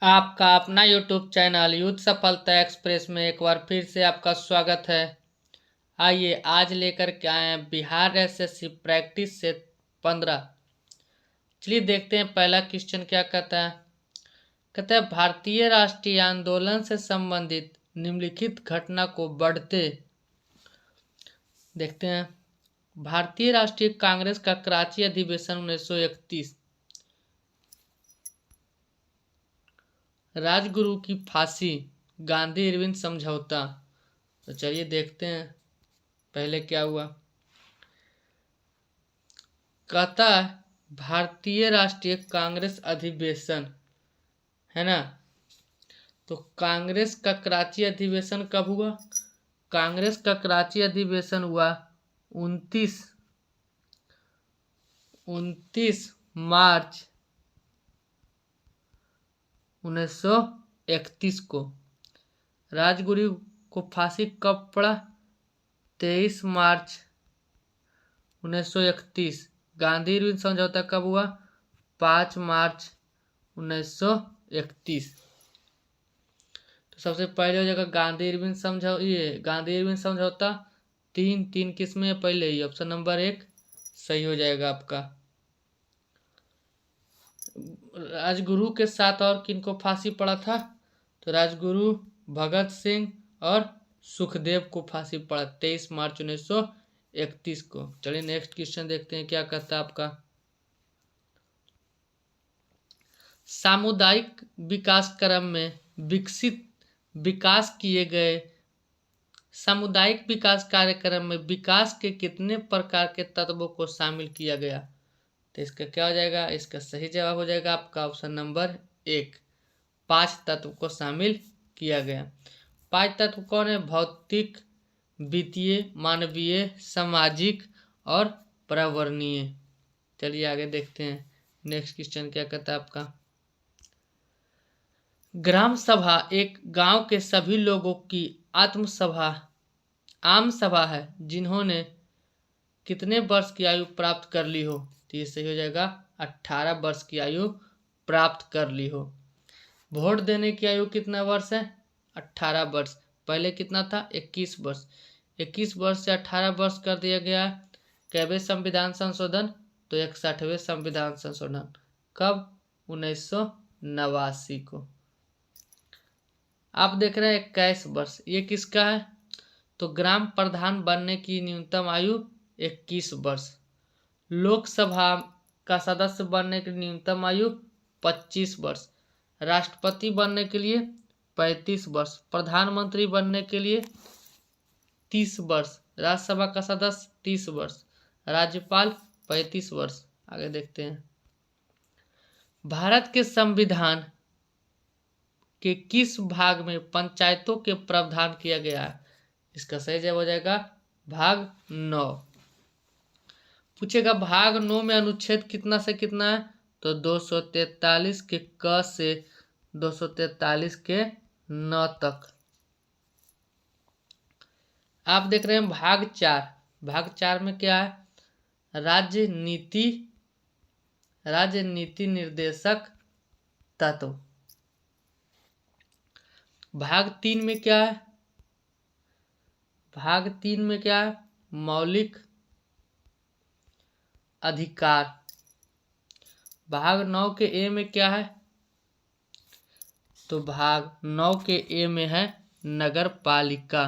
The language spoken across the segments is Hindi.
आपका अपना यूट्यूब चैनल यूथ सफलता एक्सप्रेस में एक बार फिर से आपका स्वागत है। आइए आज लेकर के आए हैं बिहार एसएससी प्रैक्टिस से 15। चलिए देखते हैं पहला क्वेश्चन क्या कहता है। कहता है भारतीय राष्ट्रीय आंदोलन से संबंधित निम्नलिखित घटना को बढ़ते। देखते हैं भारतीय राष्ट्रीय कांग्रेस का कराची अधिवेशन 1931, राजगुरु की फांसी, गांधी इरविन समझौता। तो चलिए देखते हैं पहले क्या हुआ। कहता है भारतीय राष्ट्रीय कांग्रेस अधिवेशन, है ना। तो कांग्रेस का कराची अधिवेशन कब हुआ? कांग्रेस का कराची अधिवेशन हुआ 29 मार्च 1931 को। राजगुरु को फांसी कब पड़ा? 23 मार्च 1931। गांधी इरविन समझौता कब हुआ? 5 मार्च 1931। तो सबसे पहले हो जाएगा गांधी इरविन समझौता। तीन किस में पहले ही ऑप्शन नंबर 1 सही हो जाएगा आपका। राजगुरु के साथ और किनको फांसी पड़ा था? तो राजगुरु, भगत सिंह और सुखदेव को फांसी पड़ा 23 मार्च 1931 को। चलिए नेक्स्ट क्वेश्चन देखते हैं क्या कहता है आपका। सामुदायिक विकास क्रम में विकास किए गए सामुदायिक विकास कार्यक्रम में विकास के कितने प्रकार के तत्वों को शामिल किया गया? तो इसका क्या हो जाएगा? इसका सही जवाब हो जाएगा आपका ऑप्शन नंबर 1, 5 तत्व को शामिल किया गया। 5 तत्व कौन है? भौतिक, वित्तीय, मानवीय, सामाजिक और पर्यावरणीय। चलिए आगे देखते हैं नेक्स्ट क्वेश्चन क्या कहता है आपका। ग्राम सभा एक गांव के सभी लोगों की आम सभा है जिन्होंने कितने वर्ष की आयु प्राप्त कर ली हो? तो ये सही हो जाएगा 18 वर्ष की आयु प्राप्त कर ली हो। वोट देने की आयु कितना वर्ष है? 18 वर्ष। पहले कितना था? 21 वर्ष। 21 वर्ष से 18 वर्ष कर दिया गया। कैवे संविधान संशोधन? तो 61वें संविधान संशोधन। कब? 1989 को। आप देख रहे हैं 21 वर्ष, ये किसका है? तो ग्राम प्रधान बनने की न्यूनतम आयु 21 वर्ष। लोकसभा का सदस्य बनने की न्यूनतम आयु 25 वर्ष। राष्ट्रपति बनने के लिए 35 वर्ष। प्रधानमंत्री बनने के लिए 30 वर्ष। राज्यसभा का सदस्य 30 वर्ष। राज्यपाल 35 वर्ष। आगे देखते हैं भारत के संविधान के किस भाग में पंचायतों के प्रावधान किया गया है? इसका सही जवाब हो जाएगा भाग 9। पूछेगा भाग 9 में अनुच्छेद कितना से कितना है? तो 243 के क से 243 के न तक। आप देख रहे हैं भाग 4। भाग 4 में क्या है? राज्य नीति निर्देशक तत्व। भाग 3 में क्या है? भाग 3 में क्या है? मौलिक अधिकार। भाग 9 के ए में क्या है? तो भाग 9 के ए में है नगर पालिका।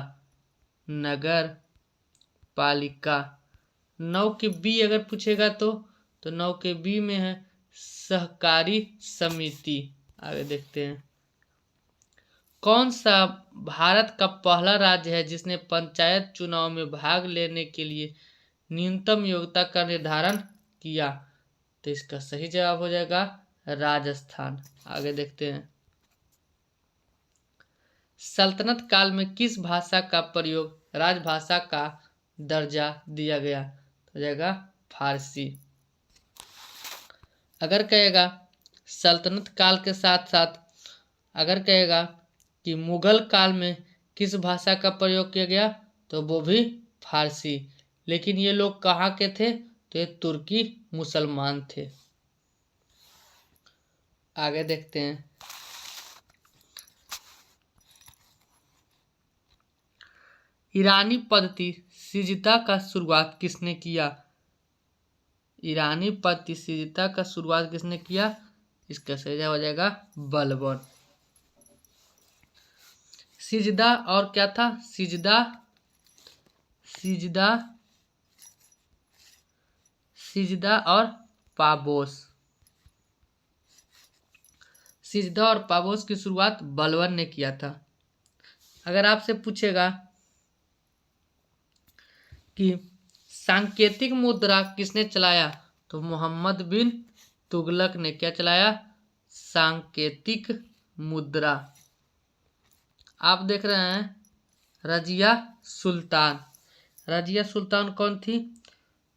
9 के बी अगर पूछेगा तो 9 के बी में है सहकारी समिति। आगे देखते हैं कौन सा भारत का पहला राज्य है जिसने पंचायत चुनाव में भाग लेने के लिए न्यूनतम योग्यता का निर्धारण किया? तो इसका सही जवाब हो जाएगा राजस्थान। आगे देखते हैं सल्तनत काल में किस भाषा का प्रयोग राजभाषा का दर्जा दिया गया? तो हो जाएगा फारसी। अगर कहेगा सल्तनत काल के साथ साथ अगर कहेगा कि मुगल काल में किस भाषा का प्रयोग किया गया? तो वो भी फारसी। लेकिन ये लोग कहाँ के थे? तो ये तुर्की मुसलमान थे। आगे देखते हैं ईरानी पद्धति सिजदा का शुरुआत किसने किया? ईरानी पद्धति सिजदा का शुरुआत किसने किया? इसका सही जवाब हो जाएगा बलबन। सिजदा और क्या था? सिजदा सिजदा सिजदा और पाबोस। सिजदा और पाबोस की शुरुआत बलबन ने किया था। अगर आपसे पूछेगा कि सांकेतिक मुद्रा किसने चलाया, तो मोहम्मद बिन तुगलक ने क्या चलाया? सांकेतिक मुद्रा। आप देख रहे हैं रजिया सुल्तान। रजिया सुल्तान कौन थी?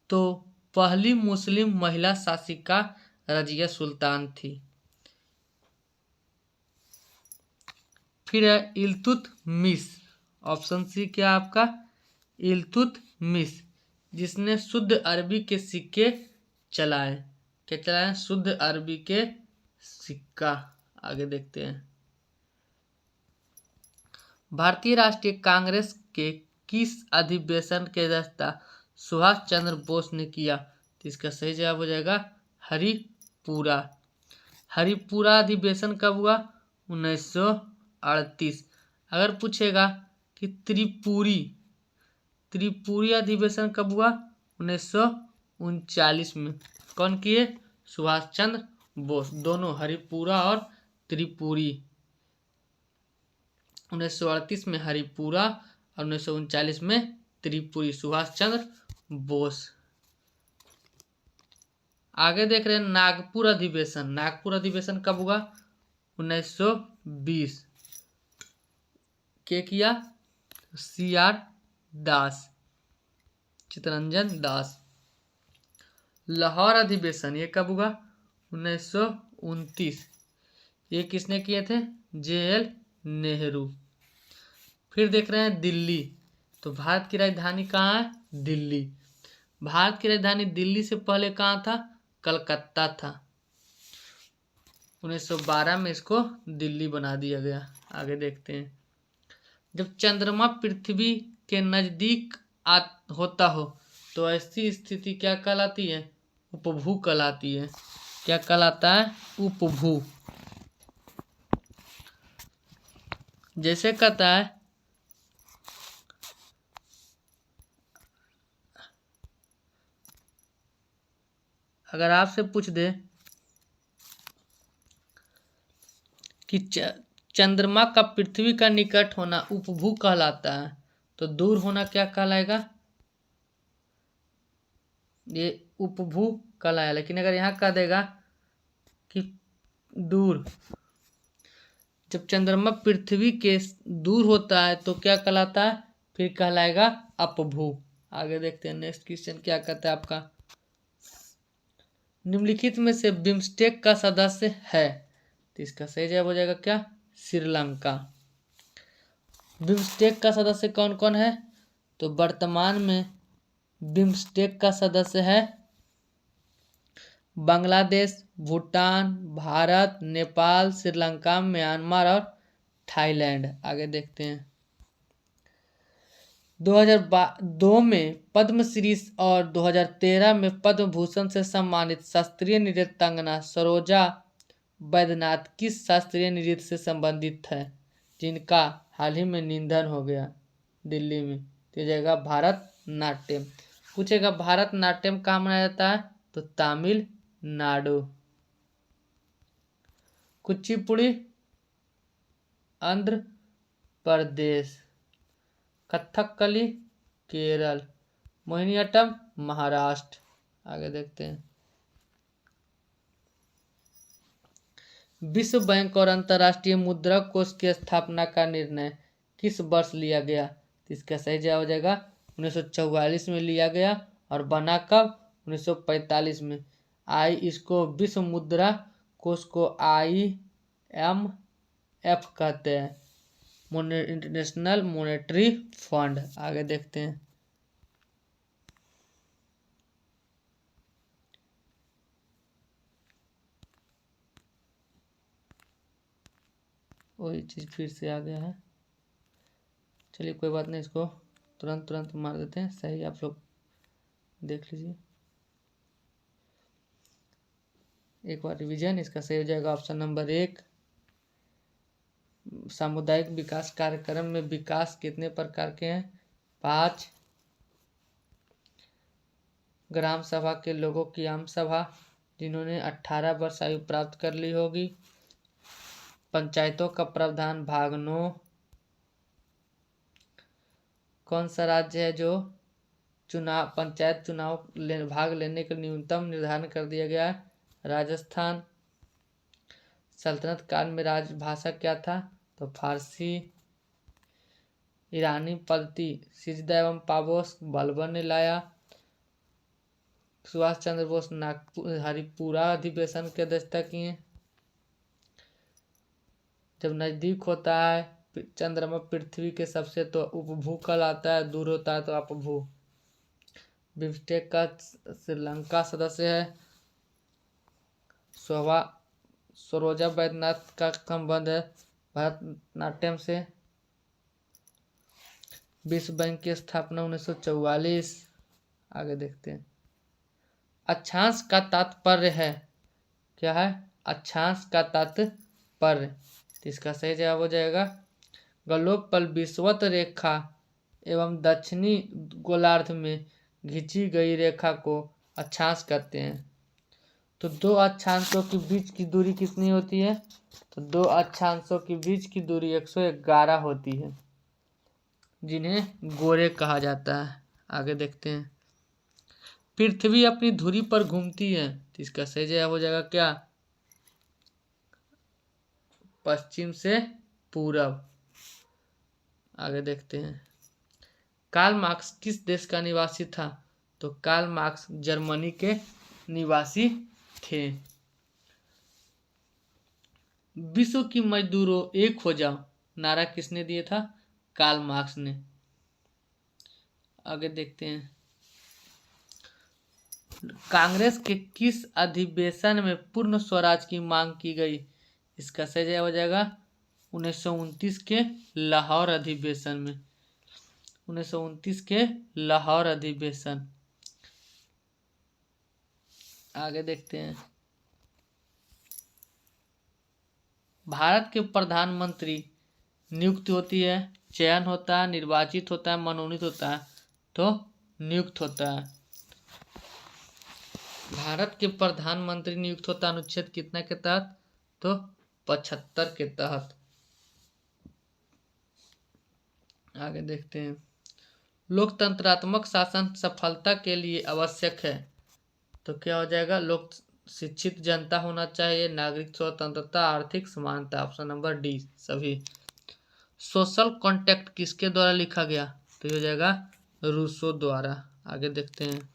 तो पहली मुस्लिम महिला शासिका रजिया सुल्तान थी। फिर है इल्तुतमिश। ऑप्शन सी क्या आपका? इल्तुतमिश, जिसने शुद्ध अरबी के सिक्के चलाए। क्या चलाए? शुद्ध अरबी के सिक्का। आगे देखते हैं। भारतीय राष्ट्रीय कांग्रेस के किस अधिवेशन की अध्यक्षता सुभाष चंद्र बोस ने किया? तो इसका सही जवाब हो जाएगा हरिपुरा। हरिपुरा अधिवेशन कब हुआ? 1938। अगर पूछेगा कि त्रिपुरी अधिवेशन कब हुआ? 1939 में। कौन किए? सुभाष चंद्र बोस। दोनों हरिपुरा और त्रिपुरी। 1938 में हरिपुरा और 1939 में त्रिपुरी। सुभाष चंद्र बोस। आगे देख रहे हैं नागपुर अधिवेशन। नागपुर अधिवेशन कब हुआ? 1920। क्या किया? CR दास, चित्तरंजन दास। लाहौर अधिवेशन ये कब हुआ? 1929। ये किसने किए थे? JL नेहरू। फिर देख रहे हैं दिल्ली। तो भारत की राजधानी कहाँ है? दिल्ली। भारत की राजधानी दिल्ली से पहले कहाँ था? कलकत्ता था। 1912 में इसको दिल्ली बना दिया गया। आगे देखते हैं। जब चंद्रमा पृथ्वी के नजदीक होता हो तो ऐसी स्थिति क्या कहलाती है? उपभू कहलाती है। क्या कहलाता है? उपभू। जैसे कहता है अगर आपसे पूछ दे कि चंद्रमा का पृथ्वी का निकट होना उपभू कहलाता है, तो दूर होना क्या कहलाएगा? ये उपभू कहलाया। लेकिन अगर यहाँ कह देगा कि दूर, जब चंद्रमा पृथ्वी के दूर होता है तो क्या कहलाता है? फिर कहलाएगा अपभू। आगे देखते हैं नेक्स्ट क्वेश्चन क्या कहता है आपका। निम्नलिखित में से बिम्स्टेक का सदस्य है? तो इसका सही जवाब हो जाएगा क्या? श्रीलंका। बिम्स्टेक का सदस्य कौन कौन है? तो वर्तमान में बिम्स्टेक का सदस्य है बांग्लादेश, भूटान, भारत, नेपाल, श्रीलंका, म्यांमार और थाईलैंड। आगे देखते हैं। 2002 में पद्मश्री और 2013 में पद्म भूषण से सम्मानित शास्त्रीय नृत्यांगना सरोजा वैद्यनाथ किस शास्त्रीय नृत्य से संबंधित है, जिनका हाल ही में निधन हो गया दिल्ली में? तो जाएगा भारतनाट्यम। पूछेगा भारतनाट्यम कहाँ मनाया जाता है? तो तमिलनाडु। कुचिपुड़ी आंध्र प्रदेश। कथकली केरल। मोहिनीअट्टम महाराष्ट्र। आगे देखते हैं। विश्व बैंक और अंतर्राष्ट्रीय मुद्रा कोष की स्थापना का निर्णय किस वर्ष लिया गया? तो इसका सही जवाब हो जाएगा 1944 में लिया गया। और बना कब? 1945 में। इसको विश्व मुद्रा कोष को IMF कहते हैं, इंटरनेशनल मॉनेटरी फंड। आगे देखते हैं। वही चीज़ फिर से आ गया है। चलिए कोई बात नहीं, इसको तुरंत मार देते हैं, सही आप लोग देख लीजिए। एक बार रिवीजन, इसका सही हो जाएगा ऑप्शन नंबर 1। सामुदायिक विकास कार्यक्रम में विकास कितने प्रकार के हैं? 5। ग्राम सभा के लोगों की आम सभा जिन्होंने 18 वर्ष आयु प्राप्त कर ली होगी। पंचायतों का प्रावधान भाग 9। कौन सा राज्य है जो पंचायत चुनाव भाग लेने का न्यूनतम निर्धारण कर दिया गया है? राजस्थान। सल्तनत काल में राजभाषा क्या था? तो फारसी। ईरानी पद्धति सिजदा एवं पाबोस बलबन ने लाया। सुभाष चंद्र बोस नागपुर हरिपुरा अधिवेशन की अध्यक्षता किए। जब नजदीक होता है चंद्रमा पृथ्वी के सबसे तो उपभू कहलाता है, दूर होता है तो अपभू। बिम्स्टेक का श्रीलंका सदस्य है। सरोजा वैद्यनाथ का संबंध है भरतनाट्यम से। विश्व बैंक की स्थापना 1944। आगे देखते हैं। अक्षांश का तात्पर्य है, क्या है? अक्षांश का तात्पर्य, इसका सही जवाब हो जाएगा गोलोक पर विषुवत रेखा एवं दक्षिणी गोलार्ध में खींची गई रेखा को अक्षांश कहते हैं। तो दो अक्षांशों के बीच की दूरी कितनी होती है? तो दो अक्षांशों के बीच की दूरी 111 होती है, जिन्हें गोरे कहा जाता है। आगे देखते हैं। पृथ्वी अपनी धुरी पर घूमती है, तो इसका सही जवाब हो जाएगा क्या? पश्चिम से पूरब। आगे देखते हैं। कार्ल मार्क्स किस देश का निवासी था? तो कार्ल मार्क्स जर्मनी के निवासी थे। विश्व की मजदूरों एक हो जाओ नारा किसने दिया था? कार्ल मार्क्स ने। आगे देखते हैं। कांग्रेस के किस अधिवेशन में पूर्ण स्वराज की मांग की गई? इसका सही जवाब हो जाएगा 1929 के लाहौर अधिवेशन में। 1929 के लाहौर अधिवेशन। आगे देखते हैं। भारत के प्रधानमंत्री नियुक्त होती है, चयन होता है, निर्वाचित होता है, मनोनीत होता है? तो नियुक्त होता है। भारत के प्रधानमंत्री नियुक्त होता है अनुच्छेद कितना के तहत? तो 75 के तहत। आगे देखते हैं। लोकतंत्रात्मक शासन सफलता के लिए आवश्यक है, तो क्या हो जाएगा? लोक शिक्षित जनता होना चाहिए, नागरिक स्वतंत्रता, आर्थिक समानता। ऑप्शन नंबर डी सभी। सोशल कॉन्ट्रैक्ट किसके द्वारा लिखा गया? तो ये हो जाएगा रूसो द्वारा। आगे देखते हैं।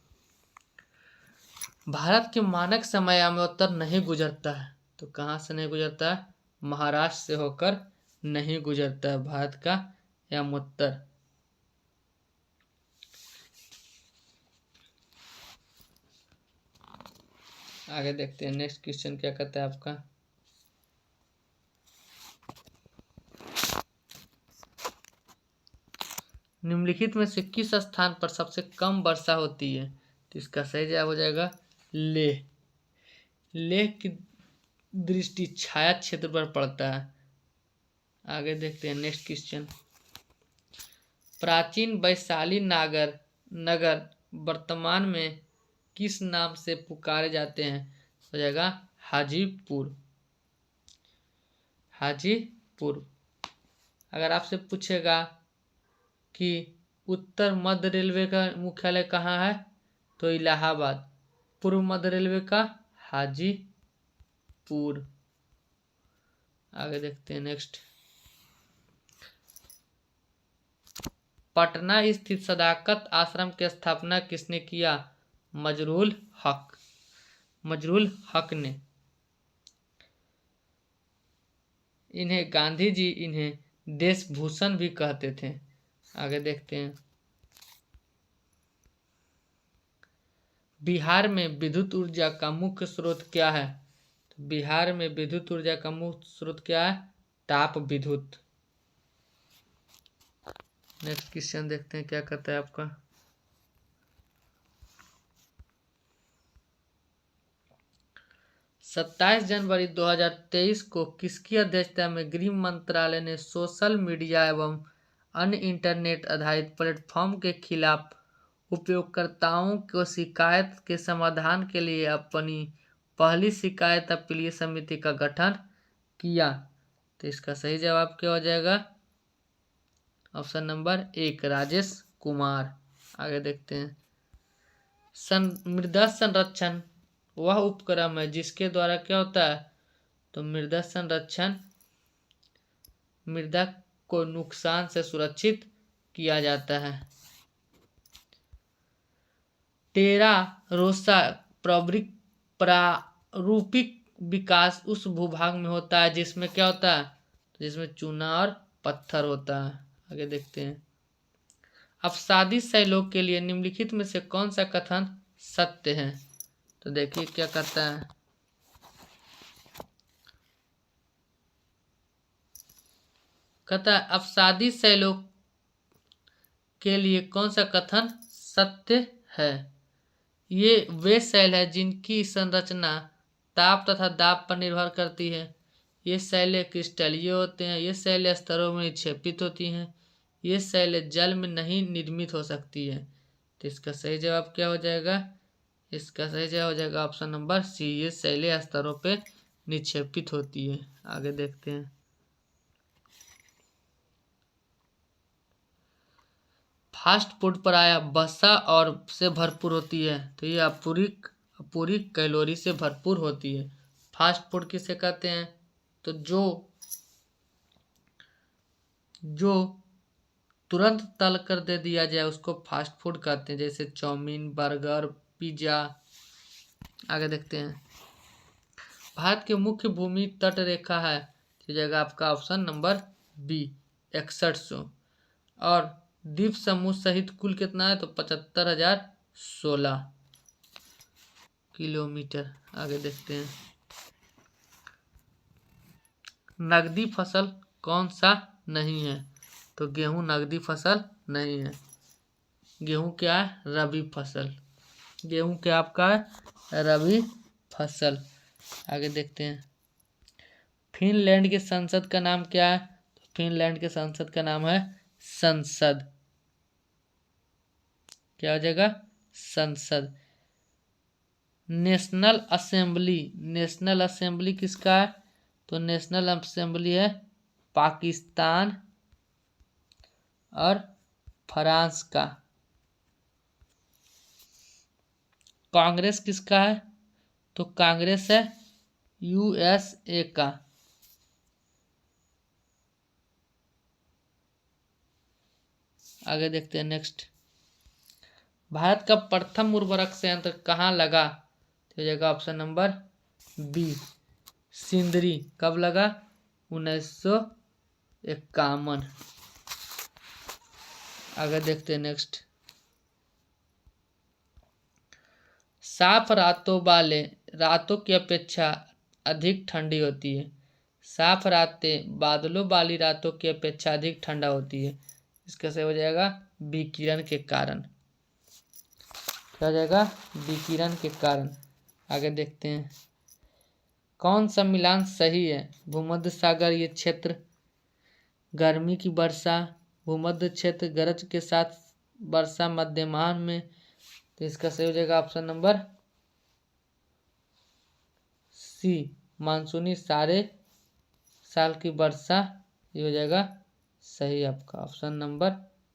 भारत के मानक समयामोत्तर नहीं गुजरता है, तो कहाँ से नहीं गुजरता है? महाराष्ट्र से होकर नहीं गुजरता है भारत का यामोत्तर। आगे देखते हैं। नेक्स्ट क्वेश्चन क्या कहता है आपका? निम्नलिखित में से किस स्थान पर सबसे कम वर्षा होती है? तो इसका सही जवाब हो जाएगा लेह। लेह की दृष्टि छाया क्षेत्र पर पड़ता है। आगे देखते हैं। Next question. प्राचीन वैशाली नगर वर्तमान में किस नाम से पुकारे जाते हैं? हो जाएगा हाजीपुर। हाजीपुर। अगर आपसे पूछेगा कि उत्तर मध्य रेलवे का मुख्यालय कहाँ है? तो इलाहाबाद। पूर्व मध्य रेलवे का हाजीपुर। आगे देखते हैं। नेक्स्ट। पटना स्थित सदाकत आश्रम की स्थापना किसने किया? मजरूल हक। मजरूल हक ने। इन्हें गांधी जी इन्हें देश भूषण भी कहते थे। आगे देखते हैं। बिहार में विद्युत ऊर्जा का मुख्य स्रोत क्या है? तो बिहार में विद्युत ऊर्जा का मुख्य स्रोत क्या है? ताप विद्युत। नेक्स्ट क्वेश्चन देखते हैं क्या कहता है आपका। सत्ताईस जनवरी 2023 को किसकी अध्यक्षता में गृह मंत्रालय ने सोशल मीडिया एवं अन्य इंटरनेट आधारित प्लेटफॉर्म के खिलाफ उपयोगकर्ताओं को शिकायत के समाधान के लिए अपनी पहली शिकायत अपीलीय समिति का गठन किया? तो इसका सही जवाब क्या हो जाएगा? Option number 1 Rajesh Kumar. आगे देखते हैं। मृदा संरक्षण वह उपक्रम है जिसके द्वारा क्या होता है? तो मृदा संरक्षण मृदा को नुकसान से सुरक्षित किया जाता है। टेरा रोसा प्रारूपिक विकास उस भूभाग में होता है जिसमें क्या होता है? तो जिसमें चूना और पत्थर होता है। आगे देखते हैं। अवसादी सहयोग के लिए निम्नलिखित में से कौन सा कथन सत्य है? तो देखिए क्या कहता है। कहता है अवसादी सहयोग के लिए कौन सा कथन सत्य है? ये वे सेल है जिनकी संरचना ताप तथा दाब पर निर्भर करती है। ये सेलें क्रिस्टलीय होते हैं। ये सेलें स्तरों में निक्षेपित होती हैं। ये सेलें जल में नहीं निर्मित हो सकती है। तो इसका सही जवाब क्या हो जाएगा? इसका सही जवाब हो जाएगा ऑप्शन नंबर सी। ये सेलें स्तरों पे निक्षेपित होती है। आगे देखते हैं। फास्ट फूड प्रायः वसा और से भरपूर होती है। तो ये अपूरी कैलोरी से भरपूर होती है। फास्ट फूड किसे कहते हैं? तो जो तुरंत तल कर दे दिया जाए उसको फास्ट फूड कहते हैं, जैसे चाउमीन, बर्गर, पिज्जा। आगे देखते हैं। भारत की मुख्य भूमि तट रेखा है। तो जगह आपका ऑप्शन नंबर बी 6100। और द्वीप समूह सहित कुल कितना है? तो 75,016 किलोमीटर। आगे देखते हैं। नकदी फसल कौन सा नहीं है? तो गेहूं नकदी फसल नहीं है। गेहूं क्या है? रबी फसल। गेहूं क्या आपका है? रबी फसल। आगे देखते हैं। फिनलैंड के संसद का नाम क्या है? तो फिनलैंड के संसद का नाम है संसद। क्या हो जाएगा? संसद। नेशनल असेंबली किसका है? तो नेशनल असेंबली है पाकिस्तान और फ्रांस का। कांग्रेस किसका है? तो कांग्रेस है यूएसए का। आगे देखते हैं नेक्स्ट। भारत का प्रथम उर्वरक संयंत्र कहाँ लगा? तो जगह ऑप्शन नंबर बी सिंदरी। कब लगा? 1951। आगे देखते हैं नेक्स्ट। साफ रातों की अपेक्षा अधिक ठंडी होती है। साफ रातें बादलों वाली रातों की अपेक्षा अधिक ठंडा होती है। इसका सही हो जाएगा विकिरण के कारण। क्या हो जाएगा? विकिरण के कारण। आगे देखते हैं। कौन सा मिलान सही है? भूमध्य सागर ये क्षेत्र गर्मी की वर्षा, भूमध्य क्षेत्र गरज के साथ वर्षा मध्यमान में। तो इसका सही हो जाएगा ऑप्शन नंबर सी मानसूनी सारे साल की वर्षा। ये हो जाएगा सही आपका ऑप्शन नंबर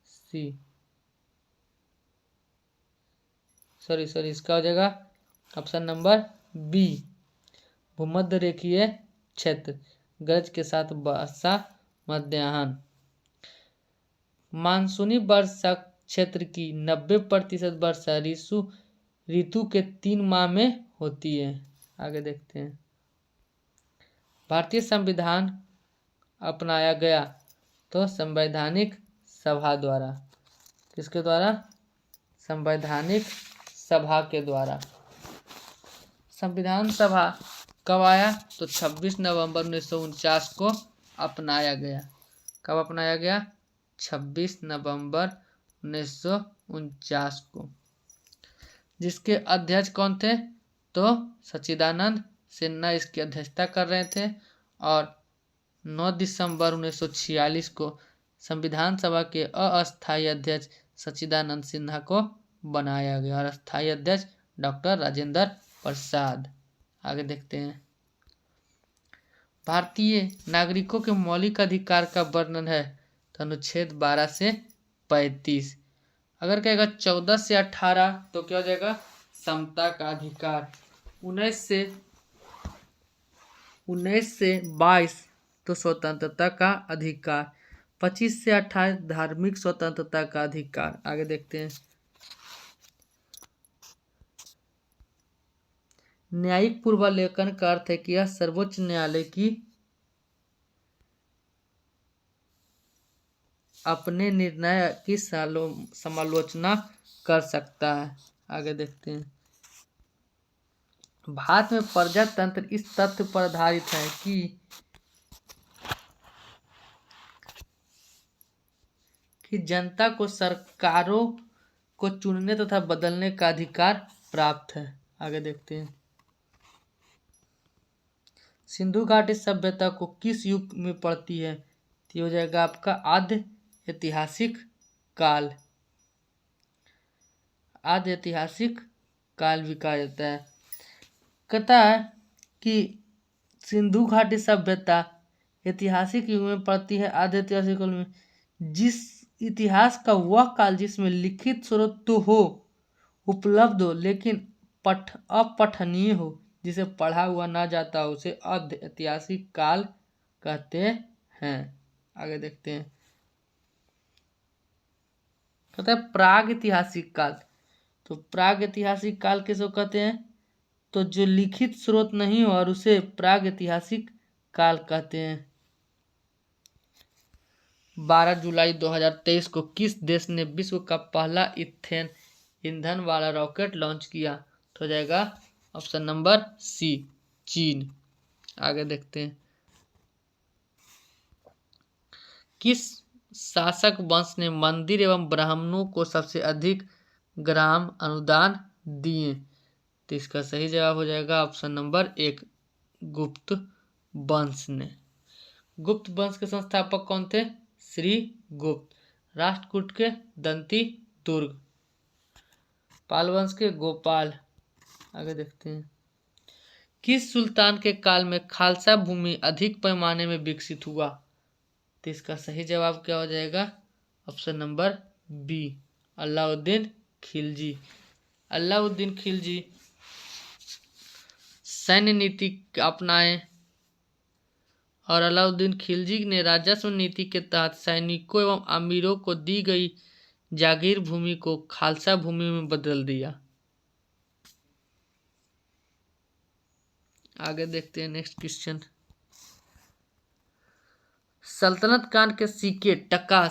सी। सॉरी इसका हो जाएगा ऑप्शन नंबर बी भूमध्य रेखीय क्षेत्र गरज के साथ वर्षा मध्याह्न। मानसूनी वर्षा क्षेत्र की 90% वर्षा ऋतु के 3 माह में होती है। आगे देखते हैं। भारतीय संविधान अपनाया गया तो संवैधानिक सभा द्वारा। किसके द्वारा? संवैधानिक सभा के द्वारा। संविधान सभा कब आया? तो 26 नवंबर 1949 को अपनाया गया। कब अपनाया गया? 26 नवंबर 1949 को, जिसके अध्यक्ष कौन थे? तो सच्चिदानंद सिन्हा इसकी अध्यक्षता कर रहे थे। और 9 दिसंबर 1946 को संविधान सभा के अस्थायी अध्यक्ष सच्चिदानंद सिन्हा को बनाया गया और स्थायी अध्यक्ष डॉक्टर राजेंद्र प्रसाद। आगे देखते हैं। भारतीय नागरिकों के मौलिक अधिकार का वर्णन है तो अनुच्छेद 12 से 35। अगर कहेगा 14 से 18 तो क्या हो जाएगा? समता का अधिकार। 19 से 22 तो स्वतंत्रता का अधिकार। 25 से 28 धार्मिक स्वतंत्रता का अधिकार। आगे देखते हैं। न्यायिक पूर्वावलोकन का अर्थ है कि यह सर्वोच्च न्यायालय की अपने निर्णय की समालोचना कर सकता है। आगे देखते हैं। भारत में प्रजातंत्र इस तथ्य पर आधारित है कि जनता को सरकारों को चुनने तथा बदलने का अधिकार प्राप्त है। आगे देखते हैं। सिंधु घाटी सभ्यता को किस युग में पड़ती है? तो हो जाएगा आपका आद्य ऐतिहासिक काल। आद्य ऐतिहासिक काल भी कहा जाता है। कहता है कि सिंधु घाटी सभ्यता ऐतिहासिक युग में पड़ती है आद्य ऐतिहासिक काल में, जिस इतिहास का वह काल जिसमें लिखित स्रोत तो हो, उपलब्ध हो, लेकिन अपठनीय हो, जिसे पढ़ा हुआ ना जाता हो, उसे आद्य ऐतिहासिक काल कहते हैं। आगे देखते हैं। कहते हैं प्राग ऐतिहासिक काल। तो प्राग ऐतिहासिक काल किसको कहते हैं? तो जो लिखित स्रोत नहीं हो और उसे प्राग ऐतिहासिक काल कहते हैं। 12 जुलाई 2023 को किस देश ने विश्व का पहला इथेन ईंधन वाला रॉकेट लॉन्च किया? तो हो जाएगा ऑप्शन नंबर सी, चीन। आगे देखते हैं। किस शासक वंश ने मंदिर एवं ब्राह्मणों को सबसे अधिक ग्राम अनुदान दिए? तो इसका सही जवाब हो जाएगा ऑप्शन नंबर 1, गुप्त वंश ने। गुप्त वंश के संस्थापक कौन थे? श्री गुप्त। राष्ट्रकूट के दंती दुर्ग। पाल वंश के गोपाल। आगे देखते हैं। किस सुल्तान के काल में खालसा भूमि अधिक पैमाने में विकसित हुआ? तो इसका सही जवाब क्या हो जाएगा? Option number B, Alauddin Khilji. Alauddin Khilji सैन्य नीति अपनाए और अलाउद्दीन खिलजी ने राजस्व नीति के तहत सैनिकों एवं अमीरों को दी गई जागीर भूमि को खालसा भूमि में बदल दिया। आगे देखते हैं नेक्स्ट क्वेश्चन। सल्तनत काल के सिक्के टका,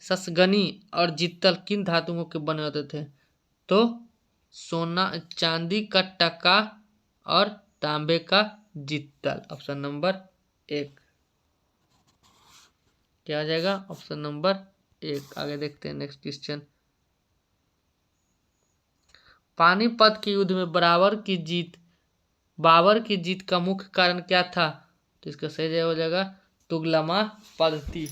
ससगनी और जित्तल किन धातुओं के बने होते थे? तो सोना चांदी का टका और तांबे का जित्तल। ऑप्शन नंबर 1 क्या आ जाएगा? Option number 1। आगे देखते हैं नेक्स्ट क्वेश्चन। पानीपत के युद्ध में बाबर की जीत का मुख्य कारण क्या था? तो इसका सही जवाब हो जाएगा तुगलमा पद्धति।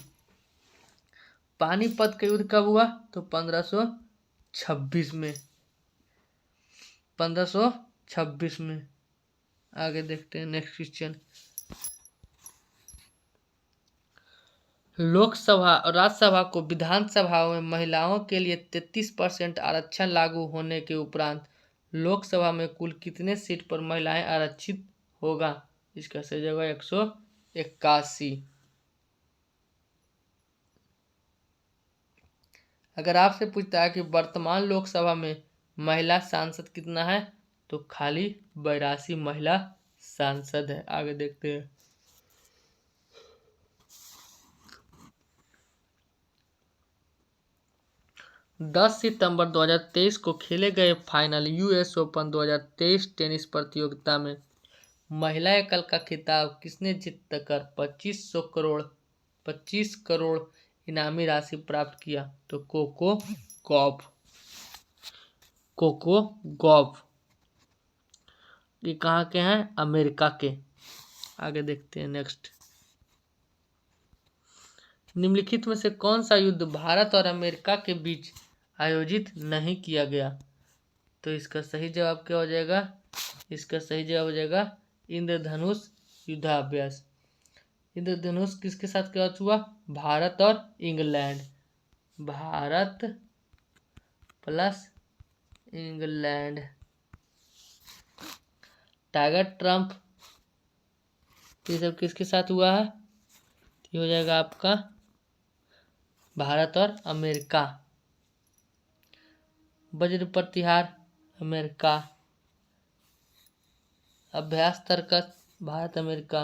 पानीपत का युद्ध कब हुआ? तो 1526 में। 1526 में। आगे देखते हैं नेक्स्ट क्वेश्चन। लोकसभा और राज्यसभा को विधानसभा में महिलाओं के लिए 33% आरक्षण लागू होने के उपरांत लोकसभा में कुल कितने सीट पर महिलाएं आरक्षित होगा? इसका सही जगह 181। अगर आपसे पूछता है कि वर्तमान लोकसभा में महिला सांसद कितना है, तो खाली 82 महिला सांसद है। आगे देखते हैं। दस सितंबर 2023 को खेले गए फाइनल यूएस ओपन 2023 टेनिस प्रतियोगिता में महिला एकल का खिताब किसने जीतकर 2500 करोड़ 25 करोड़ इनामी राशि प्राप्त किया? तो कोको गॉफ। कोको गॉफ ये कहाँ के हैं? अमेरिका के। आगे देखते हैं नेक्स्ट। निम्नलिखित में से कौन सा युद्ध भारत और अमेरिका के बीच आयोजित नहीं किया गया? तो इसका सही जवाब क्या हो जाएगा? इसका सही जवाब हो जाएगा इंद्रधनुष युद्धाभ्यास। इंद्रधनुष किसके साथ क्या हुआ? भारत और England. Bharat plus England. Tiger Trump ये सब किसके साथ हुआ है? ये हो जाएगा आपका भारत और अमेरिका। वज्र प्रतिहार अमेरिका। अभ्यास तर्कस भारत अमेरिका।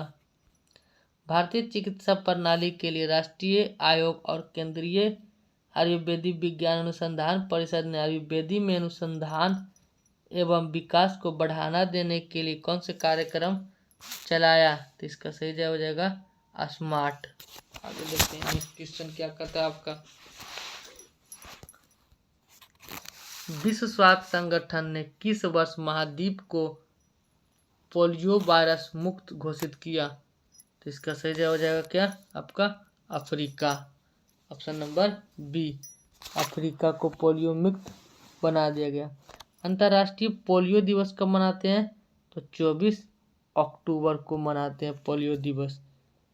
भारतीय चिकित्सा प्रणाली के लिए राष्ट्रीय आयोग और केंद्रीय आयुर्वेदिक विज्ञान अनुसंधान परिषद ने आयुर्वेदी में अनुसंधान एवं विकास को बढ़ावा देने के लिए कौन से कार्यक्रम चलाया? तो इसका सही जवाब हो जाएगा स्मार्ट। आगे देखते हैं नेक्स्ट क्वेश्चन क्या कहता है आपका। विश्व स्वास्थ्य संगठन ने किस वर्ष महाद्वीप को पोलियो वायरस मुक्त घोषित किया? तो इसका सही जवाब हो जाएगा क्या आपका? Africa. Option number B, Africa को पोलियो मुक्त बना दिया गया। अंतर्राष्ट्रीय पोलियो दिवस कब मनाते हैं? तो 24 अक्टूबर को मनाते हैं पोलियो दिवस।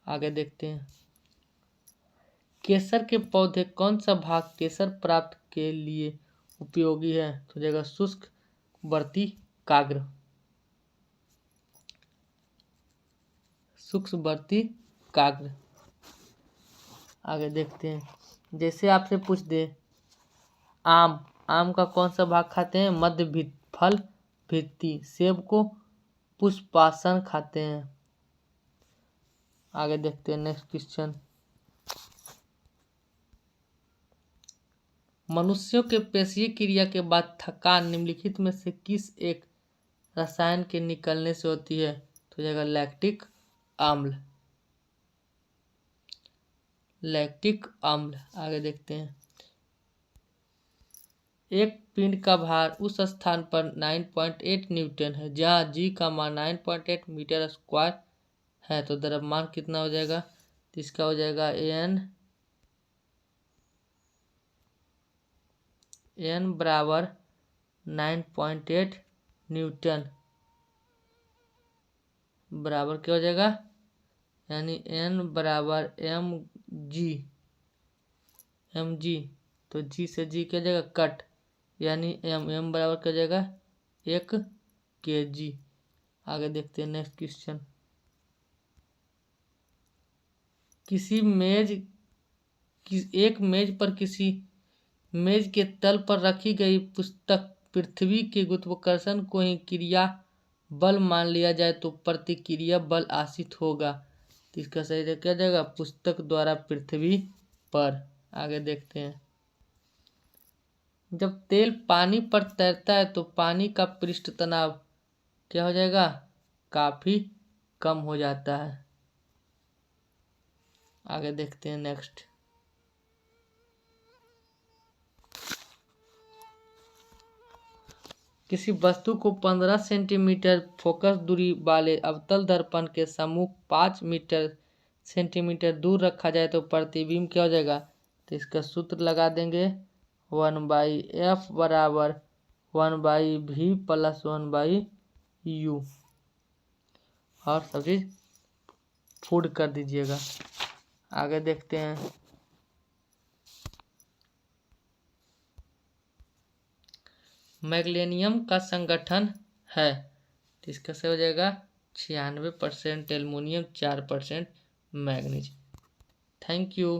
आगे देखते हैं। केसर के पौधे कौन सा भाग केसर प्राप्त के लिए उपयोगी है? तो जाएगा शुष्क वर्ती काग्र। शुष्क वर्ती काग्र। आगे देखते हैं। जैसे आपसे पूछ दे आम का कौन सा भाग खाते हैं? मध्य फल भित्ति। सेब को पुष्पासन खाते हैं। आगे देखते हैं नेक्स्ट क्वेश्चन। मनुष्यों के पेशीय क्रिया के बाद थकान निम्नलिखित में से किस एक रसायन के निकलने से होती है? तो जाएगा लैक्टिक अम्ल। लैक्टिक अम्ल। आगे देखते हैं। एक पिंड का भार उस स्थान पर 9.8 न्यूटन है जहाँ जी का मान 9.8 मीटर स्क्वायर है, तो द्रव्यमान कितना हो जाएगा? तो इसका हो जाएगा एन बराबर 9.8 न्यूटन बराबर क्या हो जाएगा? यानी एन बराबर एम जी, तो जी से जी क्या जाएगा? कट, यानी एम बराबर क्या जाएगा? 1 kg। आगे देखते हैं नेक्स्ट क्वेश्चन। एक मेज पर किसी मेज के तल पर रखी गई पुस्तक पृथ्वी के गुरुत्वाकर्षण को ही क्रिया बल मान लिया जाए तो प्रतिक्रिया बल आश्रित होगा। तो इसका सही जवाब क्या जाएगा? पुस्तक द्वारा पृथ्वी पर। आगे देखते हैं। जब तेल पानी पर तैरता है तो पानी का पृष्ठ तनाव क्या हो जाएगा? काफी कम हो जाता है। आगे देखते हैं नेक्स्ट। किसी वस्तु को 15 सेंटीमीटर फोकस दूरी वाले अवतल दर्पण के सम्मुख 5 सेंटीमीटर दूर रखा जाए तो प्रतिबिंब क्या हो जाएगा? तो इसका सूत्र लगा देंगे 1/f बराबर 1/v प्लस 1/u और सब चीज फूड कर दीजिएगा। आगे देखते हैं। मैग्नीशियम का संगठन है, तो इसका सही हो जाएगा 96% एल्युमिनियम 4% मैग्नीज। Thank you.